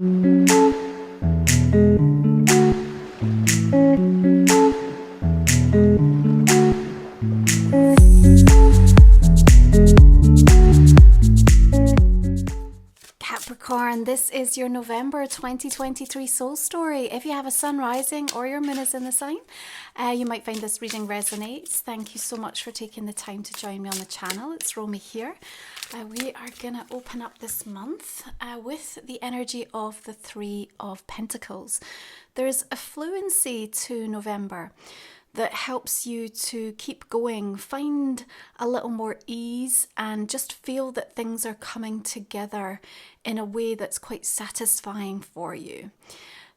Capricorn, this is your November 2023 soul story. If you have a sun rising or your moon is in the sign, you might find this reading resonates. Thank you so much for taking the time to join me on the channel. It's Romy here. We are going to open up this month with the energy of the Three of Pentacles. There's a fluency to November that helps you to keep going, find a little more ease, and just feel that things are coming together in a way that's quite satisfying for you.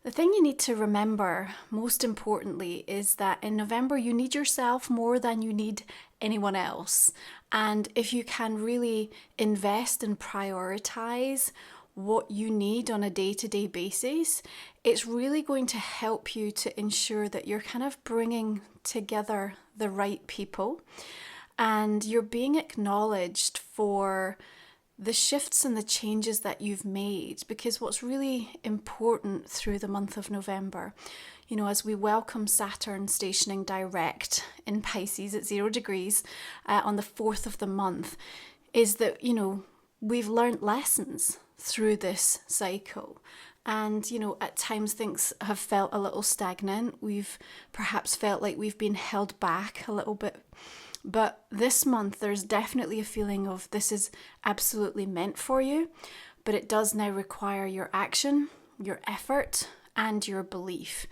The thing you need to remember, most importantly, is that in November you need yourself more than you need anyone else. And if you can really invest and prioritize what you need on a day-to-day basis, it's really going to help you to ensure that you're kind of bringing together the right people and you're being acknowledged for the shifts and the changes that you've made. Because what's really important through the month of November, you know, as we welcome Saturn stationing direct in Pisces at 0 degrees on the 4th of the month, is that, you know, we've learned lessons through this cycle. And, you know, at times things have felt a little stagnant. We've perhaps felt like we've been held back a little bit. But this month, there's definitely a feeling of this is absolutely meant for you. But it does now require your action, your effort, and your belief.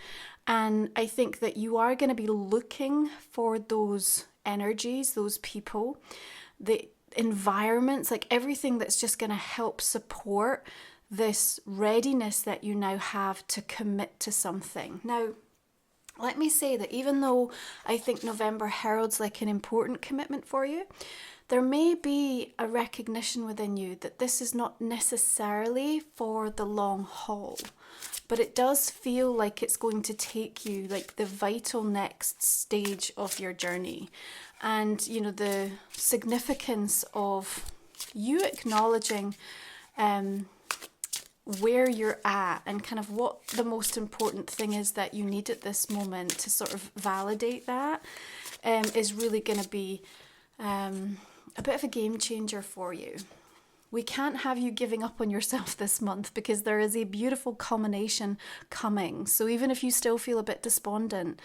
And I think that you are going to be looking for those energies, those people, the environments, like everything that's just going to help support this readiness that you now have to commit to something. Now, let me say that even though I think November heralds like an important commitment for you, there may be a recognition within you that this is not necessarily for the long haul, but it does feel like it's going to take you like the vital next stage of your journey. And, you know, the significance of you acknowledging where you're at and kind of what the most important thing is that you need at this moment to sort of validate that is really going to be a bit of a game changer for you. We can't have you giving up on yourself this month because there is a beautiful culmination coming. So even if you still feel a bit despondent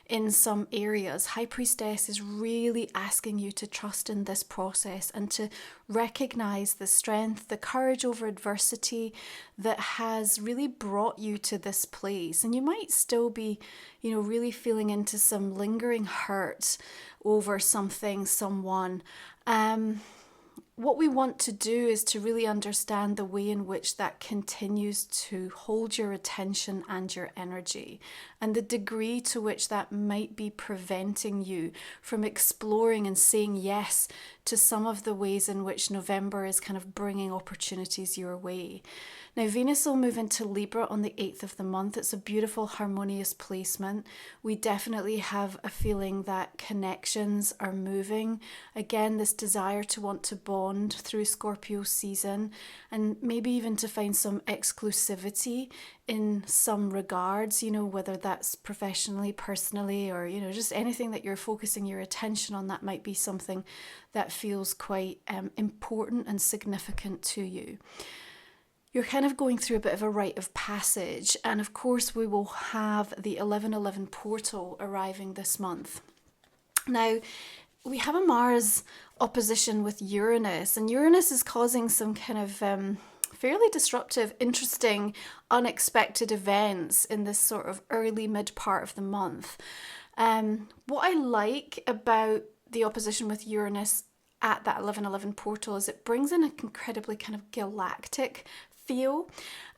in some areas, High Priestess is really asking you to trust in this process and to recognize the strength, the courage over adversity that has really brought you to this place. And you might still be, you know, really feeling into some lingering hurt over something, someone. What we want to do is to really understand the way in which that continues to hold your attention and your energy, and the degree to which that might be preventing you from exploring and saying yes to some of the ways in which November is kind of bringing opportunities your way. Now, Venus will move into Libra on the 8th of the month. It's a beautiful, harmonious placement. We definitely have a feeling that connections are moving. Again, this desire to want to bond through Scorpio season and maybe even to find some exclusivity in some regards, you know, whether that's professionally, personally, or, you know, just anything that you're focusing your attention on, that might be something that feels quite important and significant to you. You're kind of going through a bit of a rite of passage, and of course we will have the 1111 portal arriving this month. Now, we have a Mars opposition with Uranus, and Uranus is causing some kind of fairly disruptive, interesting, unexpected events in this sort of early mid part of the month. What I like about the opposition with Uranus at that 1111 portal is it brings in an incredibly kind of galactic feel,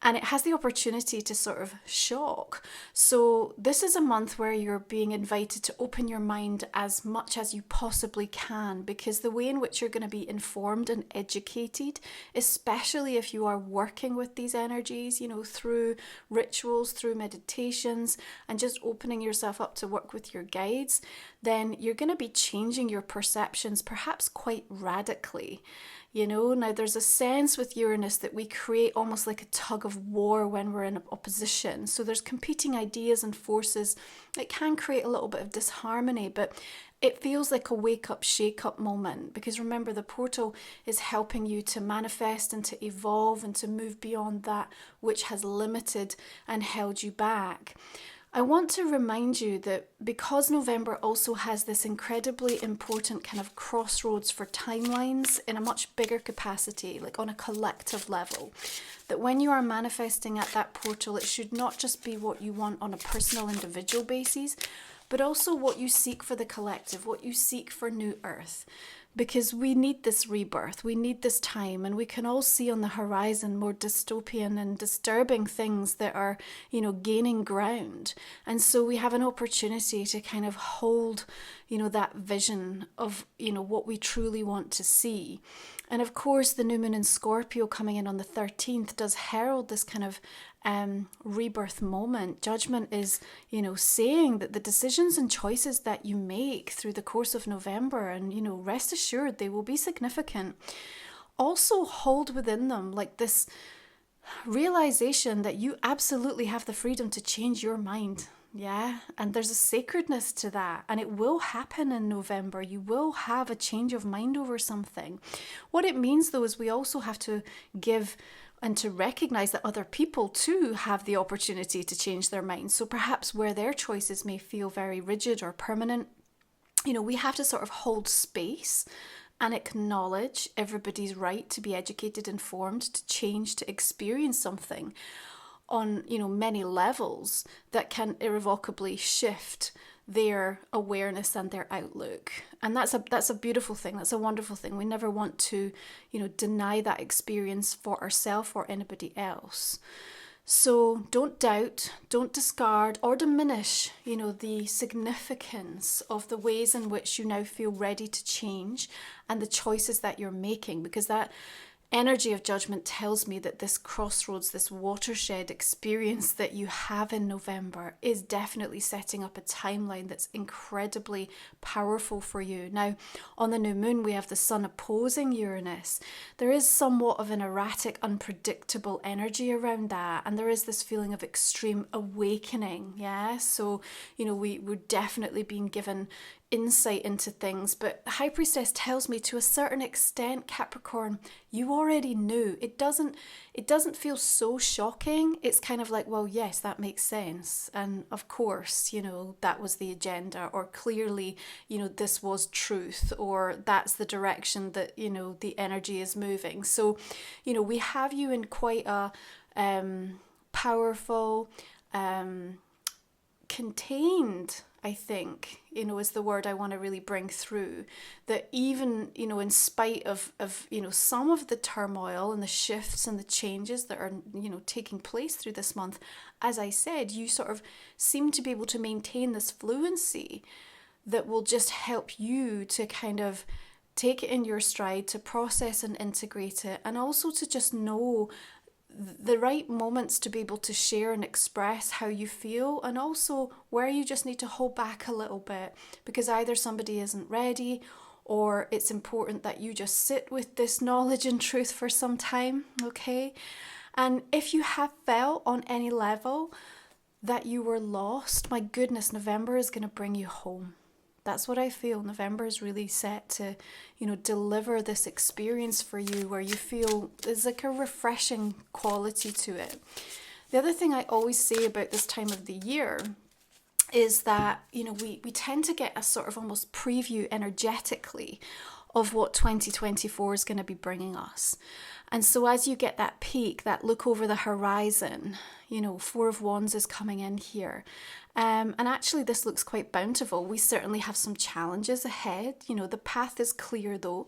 and it has the opportunity to sort of shock. So this is a month where you're being invited to open your mind as much as you possibly can, because the way in which you're going to be informed and educated, especially if you are working with these energies, you know, through rituals, through meditations, and just opening yourself up to work with your guides, then you're going to be changing your perceptions perhaps quite radically. You know, now there's a sense with Uranus that we create almost like a tug of war when we're in opposition. So there's competing ideas and forces. It can create a little bit of disharmony, but it feels like a wake up, shake up moment, because remember, the portal is helping you to manifest and to evolve and to move beyond that which has limited and held you back. I want to remind you that because November also has this incredibly important kind of crossroads for timelines in a much bigger capacity, like on a collective level, that when you are manifesting at that portal, it should not just be what you want on a personal individual basis, but also what you seek for the collective, what you seek for New Earth. Because we need this rebirth, we need this time, and we can all see on the horizon more dystopian and disturbing things that are, you know, gaining ground. And so we have an opportunity to kind of hold, you know, that vision of, you know, what we truly want to see. And of course, the new moon in Scorpio coming in on the 13th does herald this kind of rebirth moment. Judgment is, you know, saying that the decisions and choices that you make through the course of November, and, you know, rest assured they will be significant, also hold within them like this realization that you absolutely have the freedom to change your mind. Yeah, and there's a sacredness to that, and it will happen in November. You will have a change of mind over something. What it means, though, is we also have to give and to recognize that other people too have the opportunity to change their minds. So perhaps where their choices may feel very rigid or permanent, you know, we have to sort of hold space and acknowledge everybody's right to be educated, informed, to change, to experience something on, you know, many levels that can irrevocably shift their awareness and their outlook. And that's a beautiful thing. That's a wonderful thing. We never want to, you know, deny that experience for ourselves or anybody else. So don't doubt, don't discard or diminish, you know, the significance of the ways in which you now feel ready to change and the choices that you're making, because that energy of judgment tells me that this crossroads, this watershed experience that you have in November is definitely setting up a timeline that's incredibly powerful for you. Now, on the new moon, we have the sun opposing Uranus. There is somewhat of an erratic, unpredictable energy around that, and there is this feeling of extreme awakening. Yeah, so, you know, we're definitely being given insight into things, but High Priestess tells me to a certain extent, Capricorn, you already knew. It doesn't feel so shocking. It's kind of like, well, yes, that makes sense, and of course, you know, that was the agenda, or clearly, you know, this was truth, or that's the direction that, you know, the energy is moving. So, you know, we have you in quite a powerful, contained, I think, you know, is the word I want to really bring through, that even, you know, in spite of, you know, some of the turmoil and the shifts and the changes that are, you know, taking place through this month, as I said, you sort of seem to be able to maintain this fluency that will just help you to kind of take it in your stride, to process and integrate it, and also to just know the right moments to be able to share and express how you feel, and also where you just need to hold back a little bit because either somebody isn't ready, or it's important that you just sit with this knowledge and truth for some time, okay? And if you have felt on any level that you were lost, my goodness, November is going to bring you home. That's what I feel. November is really set to, you know, deliver this experience for you where you feel there's like a refreshing quality to it. The other thing I always say about this time of the year is that, you know, we tend to get a sort of almost preview energetically of what 2024 is going to be bringing us. And so as you get that peak, that look over the horizon, you know, Four of Wands is coming in here. And actually this looks quite bountiful. We certainly have some challenges ahead. You know, the path is clear though.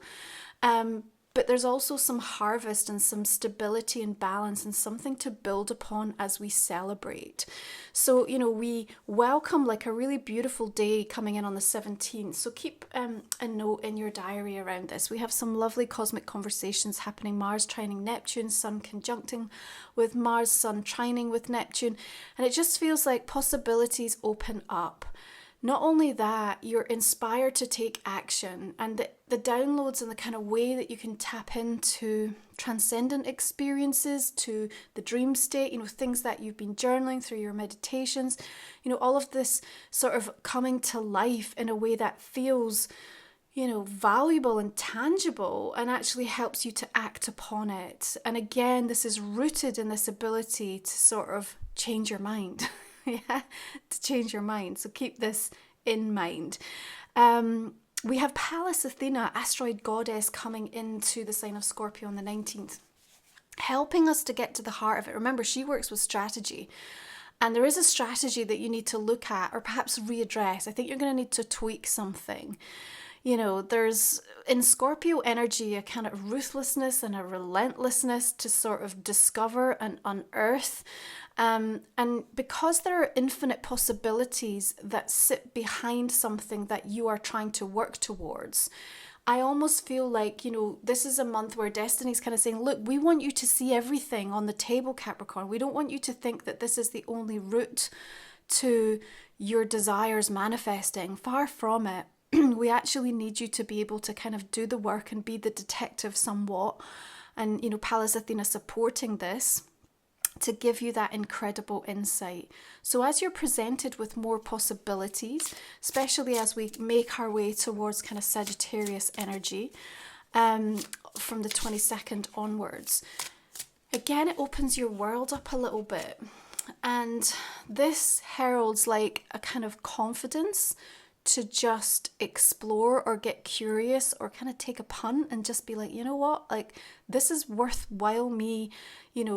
But there's also some harvest and some stability and balance and something to build upon as we celebrate. So, you know, we welcome like a really beautiful day coming in on the 17th. So keep a note in your diary around this. We have some lovely cosmic conversations happening. Mars trining Neptune, Sun conjuncting with Mars, Sun trining with Neptune. And it just feels like possibilities open up. Not only that, you're inspired to take action, and the downloads and the kind of way that you can tap into transcendent experiences, to the dream state, things that you've been journaling through your meditations, all of this sort of coming to life in a way that feels, valuable and tangible, and actually helps you to act upon it. And again, this is rooted in this ability to sort of change your mind. Yeah, to change your mind. So keep this in mind. We have Pallas Athena, asteroid goddess, coming into the sign of Scorpio on the 19th, helping us to get to the heart of it. Remember, she works with strategy. And there is a strategy that you need to look at or perhaps readdress. I think you're going to need to tweak something. There's in Scorpio energy a kind of ruthlessness and a relentlessness to sort of discover and unearth. And because there are infinite possibilities that sit behind something that you are trying to work towards, I almost feel like, this is a month where Destiny's kind of saying, look, we want you to see everything on the table, Capricorn. We don't want you to think that this is the only route to your desires manifesting. Far from it. We actually need you to be able to kind of do the work and be the detective somewhat. And, Pallas Athena supporting this to give you that incredible insight. So as you're presented with more possibilities, especially as we make our way towards kind of Sagittarius energy from the 22nd onwards, again, it opens your world up a little bit. And this heralds like a kind of confidence to just explore or get curious or kind of take a punt and just be like, what, like this is worthwhile me,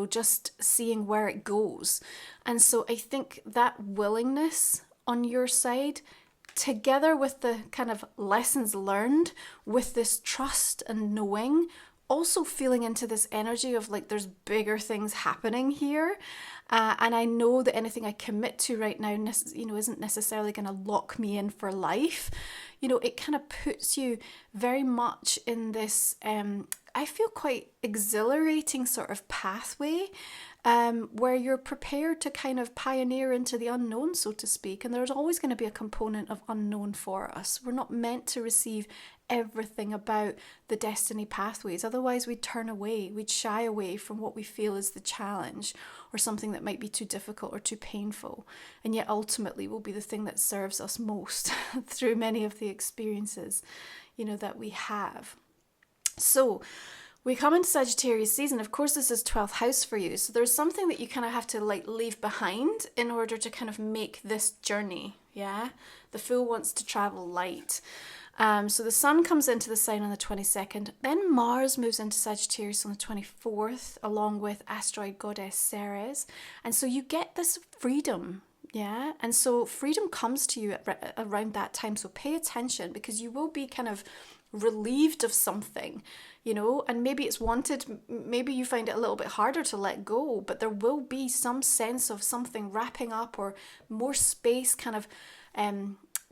just seeing where it goes. And so I think that willingness on your side, together with the kind of lessons learned, with this trust and knowing, also feeling into this energy of like there's bigger things happening here. And I know that anything I commit to right now, isn't necessarily going to lock me in for life. It kind of puts you very much in this, I feel quite exhilarating sort of pathway where you're prepared to kind of pioneer into the unknown, so to speak. And there's always going to be a component of unknown for us. We're not meant to receive everything about the destiny pathways. Otherwise, we'd turn away, we'd shy away from what we feel is the challenge or something that might be too difficult or too painful. And yet ultimately will be the thing that serves us most through many of the experiences, that we have. So we come into Sagittarius season. Of course, this is 12th house for you. So there's something that you kind of have to like leave behind in order to kind of make this journey. Yeah. The Fool wants to travel light. So the sun comes into the sign on the 22nd, then Mars moves into Sagittarius on the 24th, along with asteroid goddess Ceres. And so you get this freedom, yeah? And so freedom comes to you around that time. So pay attention, because you will be kind of relieved of something, and maybe it's wanted, maybe you find it a little bit harder to let go, but there will be some sense of something wrapping up or more space kind of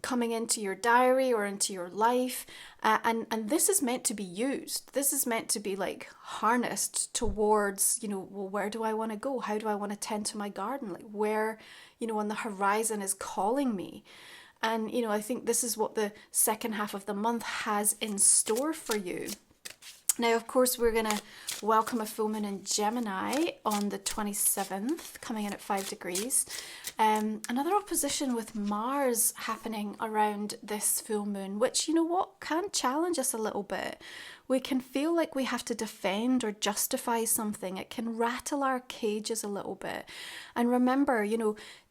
coming into your diary or into your life, and this is meant to be used. This is meant to be like harnessed towards, well, where do I want to go? How do I want to tend to my garden? Like where, on the horizon is calling me. And, I think this is what the second half of the month has in store for you. Now, of course, we're going to welcome a full moon in Gemini on the 27th, coming in at 5 degrees. Another opposition with Mars happening around this full moon, which, can challenge us a little bit. We can feel like we have to defend or justify something. It can rattle our cages a little bit. And remember,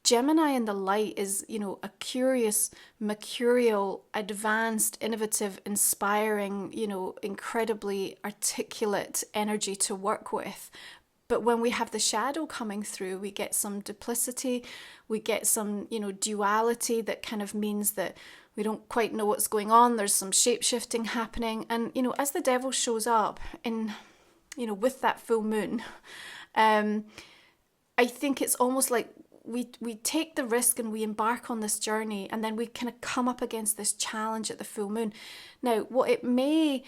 Gemini in the light is, a curious, mercurial, advanced, innovative, inspiring, incredibly articulate energy to work with. But when we have the shadow coming through, we get some duplicity, we get some, duality that kind of means that we don't quite know what's going on. There's some shape-shifting happening. And, as the devil shows up in, with that full moon, I think it's almost like we take the risk and we embark on this journey, and then we kind of come up against this challenge at the full moon. Now, what it may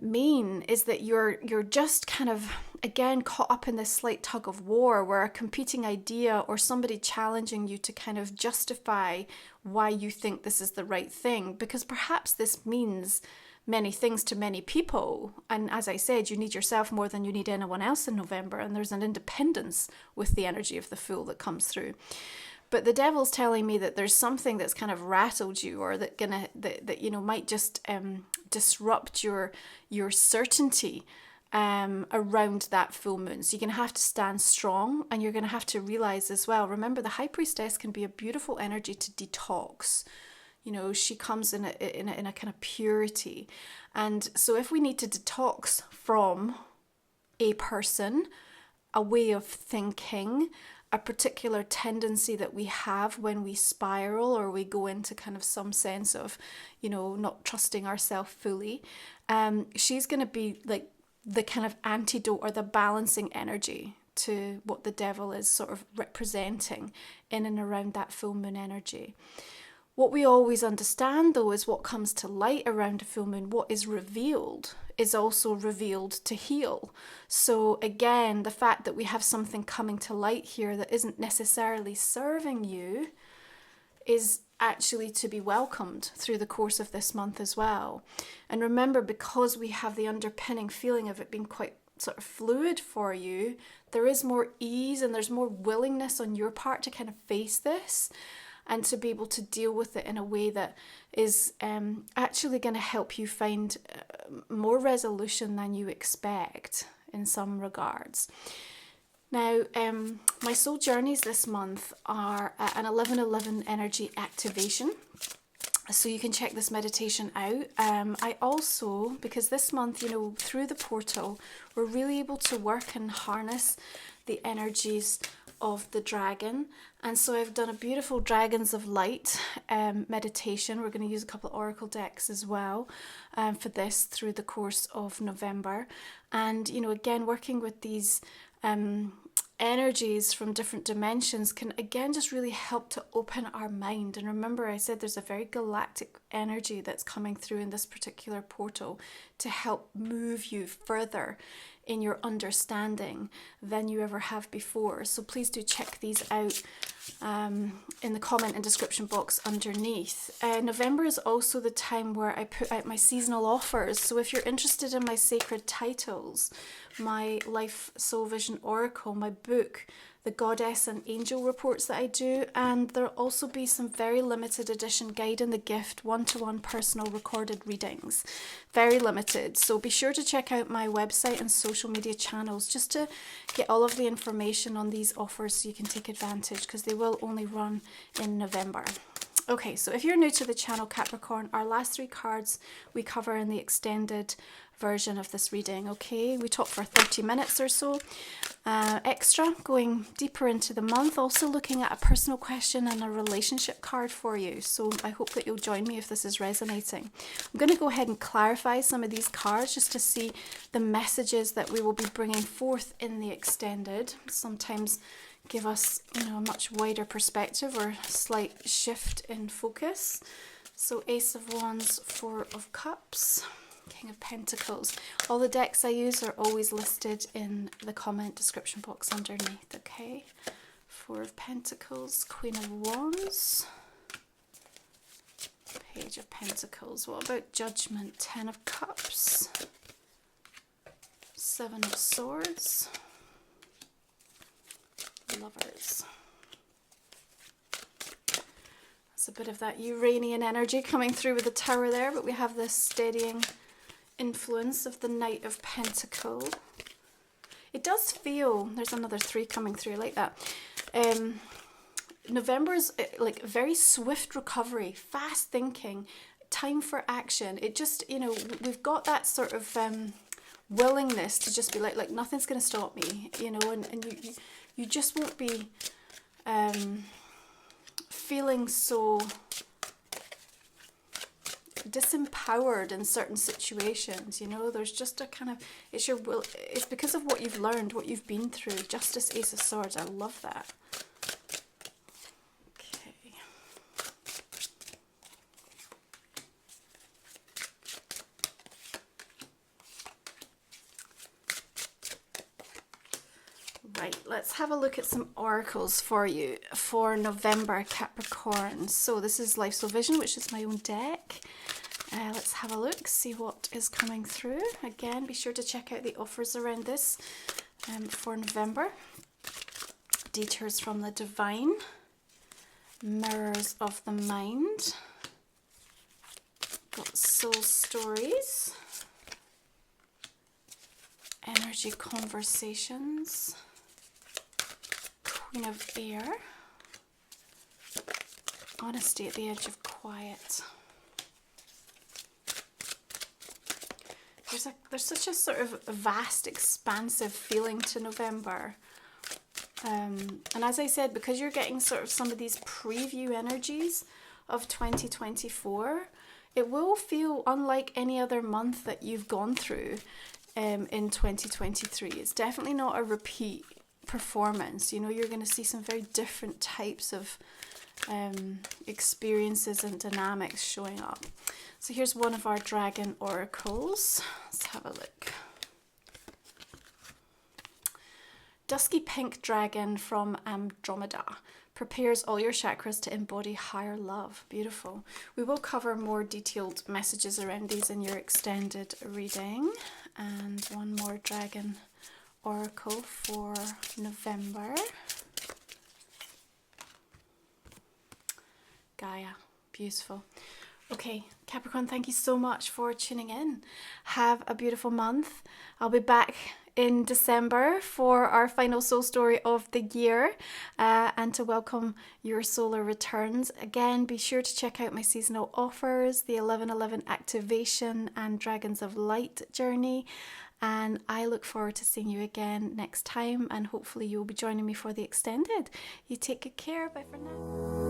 mean is that you're just kind of again, caught up in this slight tug of war where a competing idea or somebody challenging you to kind of justify why you think this is the right thing, because perhaps this means many things to many people. And as I said, you need yourself more than you need anyone else in November. And there's an independence with the energy of the Fool that comes through. But the devil's telling me that there's something that's kind of rattled you, or that might just disrupt your certainty around that full moon. So you're going to have to stand strong, and you're going to have to realize as well, remember, the High Priestess can be a beautiful energy to detox. She comes in a kind of purity. And so if we need to detox from a person, a way of thinking, a particular tendency that we have when we spiral, or we go into kind of some sense of, not trusting ourselves fully, she's going to be like the kind of antidote or the balancing energy to what the devil is sort of representing in and around that full moon energy. What we always understand, though, is what comes to light around a full moon, what is revealed, is also revealed to heal. So again, the fact that we have something coming to light here that isn't necessarily serving you is actually to be welcomed through the course of this month as well. And remember, because we have the underpinning feeling of it being quite sort of fluid for you, there is more ease and there's more willingness on your part to kind of face this and to be able to deal with it in a way that is actually going to help you find more resolution than you expect in some regards. Now, my soul journeys this month are an 11/11 energy activation. So you can check this meditation out. I also, because this month, through the portal, we're really able to work and harness the energies of the dragon. And so I've done a beautiful Dragons of Light meditation. We're going to use a couple of oracle decks as well for this through the course of November. And, again, working with these energies from different dimensions can again just really help to open our mind. And remember, I said there's a very galactic energy that's coming through in this particular portal to help move you further in your understanding than you ever have before. So please do check these out in the comment and description box underneath. November is also the time where I put out my seasonal offers. So if you're interested in my sacred titles, my Life Soul Vision Oracle, my book, the Goddess and Angel reports that I do, and there'll also be some very limited edition Guide and the Gift one-to-one personal recorded readings. Very limited. So be sure to check out my website and social media channels just to get all of the information on these offers so you can take advantage, because they will only run in November. Okay, so if you're new to the channel, Capricorn, our last 3 cards we cover in the extended version of this reading. Okay, we talk for 30 minutes or so extra, going deeper into the month, also looking at a personal question and a relationship card for you. So I hope that you'll join me if this is resonating. I'm going to go ahead and clarify some of these cards just to see the messages that we will be bringing forth in the extended. Sometimes give us, a much wider perspective or slight shift in focus. So Ace of Wands, 4 of Cups, King of Pentacles. All the decks I use are always listed in the comment description box underneath, okay? 4 of Pentacles, Queen of Wands, Page of Pentacles. What about Judgment? 10 of Cups, 7 of Swords, Lovers. That's a bit of that Uranian energy coming through with the Tower there, but we have this steadying influence of the Knight of Pentacles. It does feel, there's another 3 coming through like that. November's like very swift recovery, fast thinking, time for action. It just, we've got that sort of willingness to just be like nothing's going to stop me, and you just won't be feeling so disempowered in certain situations. There's just a kind of, it's your will, it's because of what you've learned, what you've been through. Justice, Ace of Swords, I love that. Okay. let's have a look at some oracles for you for November, Capricorn. So this is Life's Vision, which is my own deck. Let's have a look, see what is coming through. Again, be sure to check out the offers around this for November. Detours from the Divine, Mirrors of the Mind, got Soul Stories, Energy Conversations, Queen of Air, Honesty at the Edge of Quiet. There's such a sort of vast, expansive feeling to November. And as I said, because you're getting sort of some of these preview energies of 2024, it will feel unlike any other month that you've gone through in 2023. It's definitely not a repeat performance. You know, you're going to see some very different types of experiences and dynamics showing up. So here's one of our dragon oracles. Let's have a look. Dusky pink dragon from Andromeda prepares all your chakras to embody higher love. Beautiful. We will cover more detailed messages around these in your extended reading. And one more dragon oracle for November. Gaia. Beautiful. Okay, Capricorn, thank you so much for tuning in. Have a beautiful month. I'll be back in December for our final soul story of the year and to welcome your solar returns. Again, be sure to check out my seasonal offers, the 11/11 activation and Dragons of Light journey. And I look forward to seeing you again next time, and hopefully you'll be joining me for the extended. You take good care. Bye for now.